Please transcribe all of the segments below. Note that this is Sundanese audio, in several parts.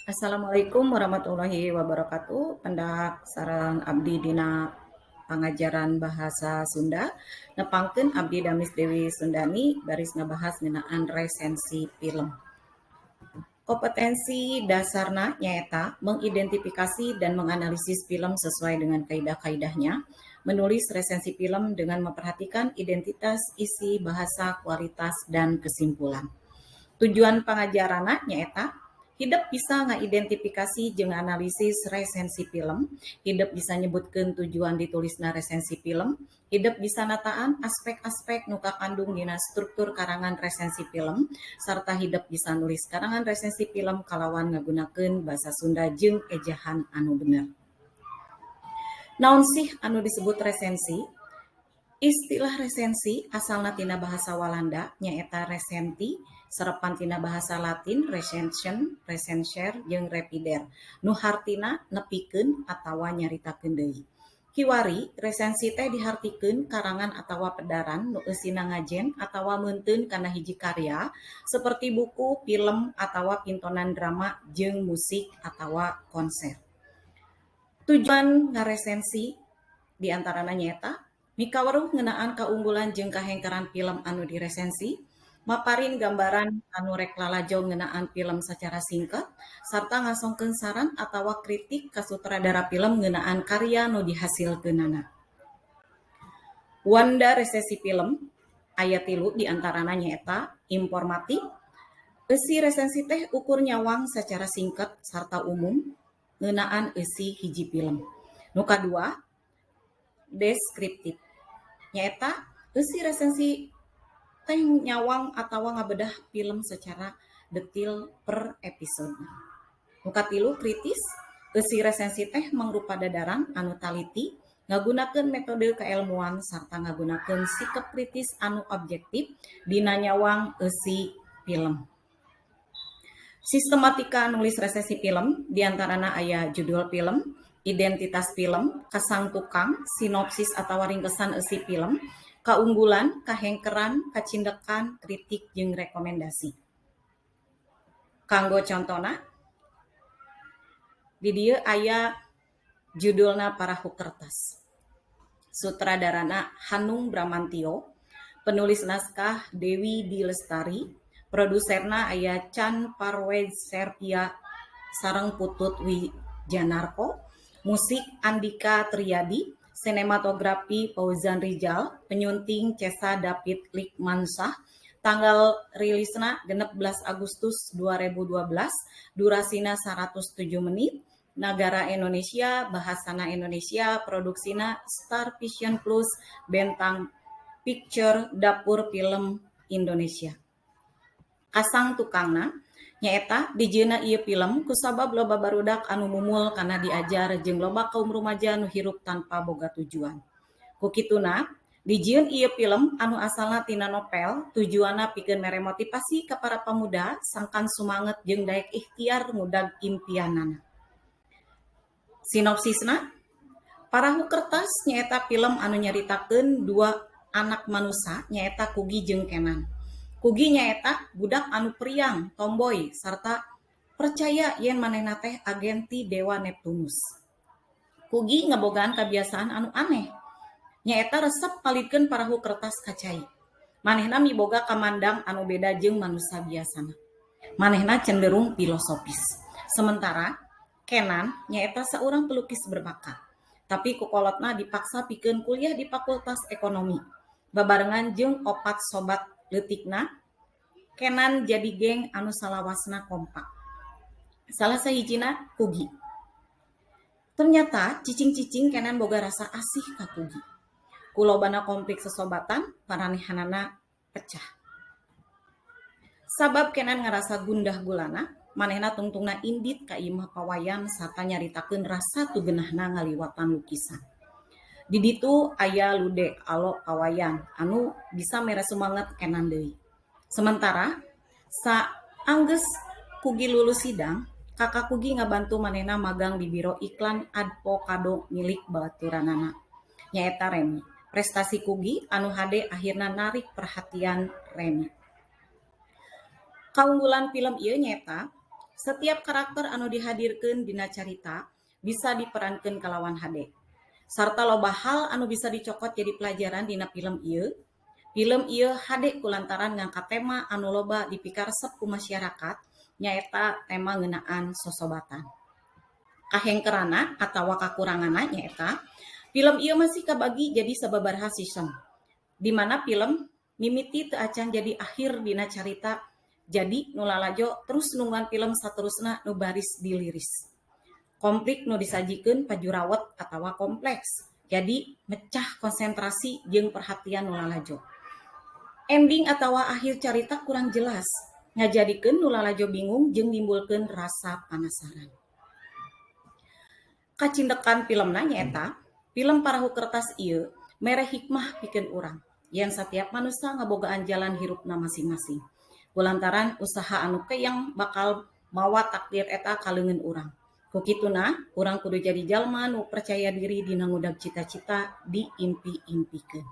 Assalamualaikum warahmatullahi wabarakatuh. Pendak sareng abdi dina pangajaran bahasa Sunda. Nepangkeun abdi Damis Dewi Sundani baris ngabahas ngeunaan resensi film. Kompetensi dasarna nyaeta mengidentifikasi dan menganalisis film sesuai dengan kaidah-kaidahnya, menulis resensi film dengan memperhatikan identitas, isi, bahasa, kualitas, dan kesimpulan. Tujuan pengajaranna nyaeta hidup bisa ngaidentifikasi jeung analisis resensi film, hidup bisa nyebutkeun tujuan ditulisna resensi film, hidup bisa nataan aspek-aspek nu kakandung dina struktur karangan resensi film, sarta hidup bisa nulis karangan resensi film kalawan ngagunakeun basa Sunda jeung ejahan anu bener. Naon sih anu disebut resensi? Istilah resensi asalna tina bahasa Walanda nyaeta resenti, serepan tina bahasa Latin recension, recenser, jeung repider. Nu hartina nepikeun atawa nyaritakeun deui. Kiwari, resensi teh dihartikeun karangan atawa pedaran nu eusina ngajen atawa meunteun kana hiji karya seperti buku, film, atawa pintonan drama jeung musik atawa konser. Tujuan ngaresensi diantarana nyaeta mikaweruh ngeunaan kaunggulan jeung kahengkeran film anu diresensi, maparin gambaran anu rek lalajo ngeunaan film sacara singkat, sarta ngasongkeun saran atawa kritik ka sutradara film ngeunaan karya nu dihasilkeunana. Wanda resensi film aya 3 diantarana nyaeta informatif, eusi resensi teh ukur nyawang sacara singkat sarta umum ngeunaan eusi hiji film. Nu kadua, deskriptif. Nyaeta eusi resensi teh nyawang atawa ngabedah film secara detil per episode. Nu katilu kritis, eusi resensi teh mangrupa dadaran anu taliti, ngagunakeun metode kailmuan sarta ngagunakeun sikap kritis anu objektif dina nyawang eusi film. Sistematika nulis resensi film diantarana aya judul film, identitas film, kasang tukang, sinopsis atawa ringkesan eusi film, kaunggulan, kahengkeran, kacindekan, kritik, jeung rekomendasi. Kanggo contona, di dieu aya judulna Parahu Kertas. Sutradarana Hanung Bramantio, penulis naskah Dewi D. Lestari, produserna aya Chan Parwezertia sareng Putut Wijanarko, musik Andika Triyadi, sinematografi Fauzan Rizal, penyunting Cesa David Likmansah, tanggal rilisna 16 Agustus 2012, durasina 107 menit, negara Indonesia, bahasana Indonesia, produksina Star Vision Plus, Bentang Picture, Dapur Film Indonesia. Kasang tukangna nyaeta dijieunna ieu film kusabab loba barudak anu mumul kana diajar jeung loba kaum rumaja nu hirup tanpa boga tujuan. Ku kituna, dijieun ieu film anu asalna tina novel tujuanna pikeun mere motivasi ka para pamuda sangkan sumanget jeung daek ikhtiar ngudag impianana. Sinopsisna, Parahu Kertas nyaeta film anu nyaritakeun 2 anak manusia nyaeta Kugi jeung Kenan. Kugi nyaeta budak anu priang, tomboy, sarta percaya yen manehna teh agen ti Dewa Neptunus. Kugi ngabogaan kabiasaan anu aneh, nyaeta resep palidkeun parahu kertas ka cai. Manehna miboga kamandang anu beda jeung manusia biasana. Manehna cenderung filosofis. Sementara Kenan nyaeta saurang pelukis berbakat, tapi kukolotna dipaksa pikeun kuliah di Fakultas Ekonomi. Babarengan jeung 4 sobat leutikna, Kenan jadi geng anu salawasna kompak. Salah sahijina Kugi. Ternyata cicing-cicing Kenan boga rasa asih ka Kugi. Kulobana konflik sesobatan, paranehanana pecah. Sabab Kenan ngarasa gundah gulana, manehna tungtungna indit ka imah pawayan sarta nyaritakeun rasa tugeunahna ngaliwatan lukisan. Di ditu aya Lude Alo pawayan anu bisa mere sumanget Kenan deui. Sementara saanggeus Kugi lulus sidang, kakak Kugi ngabantu manehna magang di biro iklan advokado milik baturanana nyaeta Remi. Prestasi Kugi anu hade akhirna narik perhatian Remi. Kaunggulan film ieu nyaeta Setiap karakter anu dihadirkeun dina carita bisa diperankeun kalawan hade. Sarta loba hal anu bisa dicokot jadi pelajaran dina film ieu. Film ieu hade kulantaran ngangkat tema anu loba dipikaresep ku masyarakat, nyaeta tema ngeunaan sosobatan. Kahengkerana atawa kakuranganna nyaeta film ieu masih kabagi jadi sababaraha season, di mana film mimiti teu acan jadi akhir dina carita, jadi nu lalajo terus nungguan film saterusna nu baris diliris. Konflik nu disajikeun pajurawet atawa kompleks, jadi mecah konsentrasi jeung perhatian nu lalajo. Ending atawa akhir carita kurang jelas, ngajadikeun nu lalajo bingung jeung nimbulkeun rasa panasaran. Kacindekan filmna nyaeta film Parahu Kertas ieu mere hikmah pikeun urang yen setiap manusia ngabogaan jalan hirupna masing-masing. Kulantaran usaha anu keong bakal mawa takdir eta ka leungeun urang. Ku kituna, urang kudu jadi jalma nu percaya diri dina ngudag cita-cita diimpi-impikeun.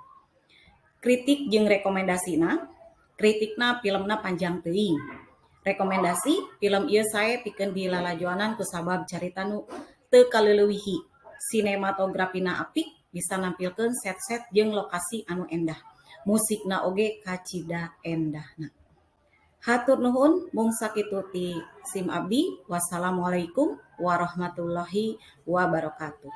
Kritik jeung rekomendasina. Kritikna filmna panjang teuing. Rekomendasi film ieu sae pikeun dilalajoanan ku sabab carita nu teu kaleulewihi. Sinematografina apik, bisa nampilkeun set-set jeung lokasi anu endah. Musikna oge kacida endahna. Hatur nuhun, mung sakitu ti SIM abdi. Wassalamualaikum warahmatullahi wabarakatuh.